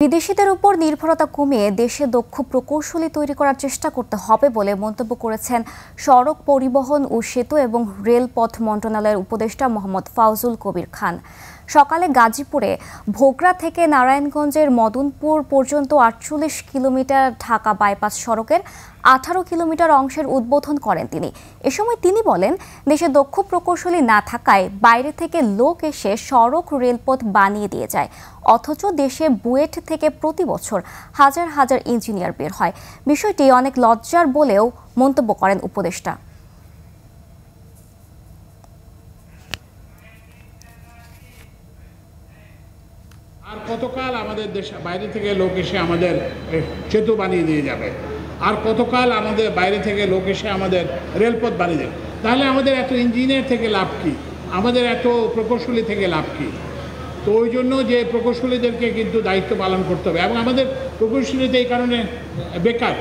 বিদেশিদের উপর নির্ভরতা কমিয়ে দেশে দক্ষ প্রকৌশলী তৈরি করার চেষ্টা করতে হবে বলে মন্তব্য করেছেন সড়ক পরিবহন ও সেতু এবং রেলপথ মন্ত্রণালয়ের উপদেষ্টা মোহাম্মদ ফাউজুল কবির খান। সকালে গাজীপুরে ভোগড়া থেকে নারায়ণগঞ্জের মদনপুর পর্যন্ত ৪৮ কিলোমিটার ঢাকা বাইপাস সড়কের ১৮ কিলোমিটার অংশের উদ্বোধন করেন তিনি। এ সময় তিনি বলেন, দেশে দক্ষ প্রকৌশলী না থাকায় বাইরে থেকে লোক এসে সড়ক রেলপথ বানিয়ে দিয়ে যায়, অথচ দেশে বুয়েট থেকে প্রতি বছর হাজার হাজার ইঞ্জিনিয়ার বের হয়। বিষয়টি অনেক লজ্জার বলেও মন্তব্য করেন উপদেষ্টা। আর কতকাল আমাদের দেশ বাইরে থেকে লোক এসে আমাদের সেতু বানিয়ে দিয়ে যাবে, আর কতকাল আমাদের বাইরে থেকে লোক এসে আমাদের রেলপথ বানিয়ে দেবে? তাহলে আমাদের এত ইঞ্জিনিয়ার থেকে লাভ কি, আমাদের এত প্রকৌশলী থেকে লাভ কি? তো ওই জন্য যে প্রকৌশলীদেরকে কিন্তু দায়িত্ব পালন করতে হবে, এবং আমাদের প্রকৌশলীতে এই কারণে বেকার।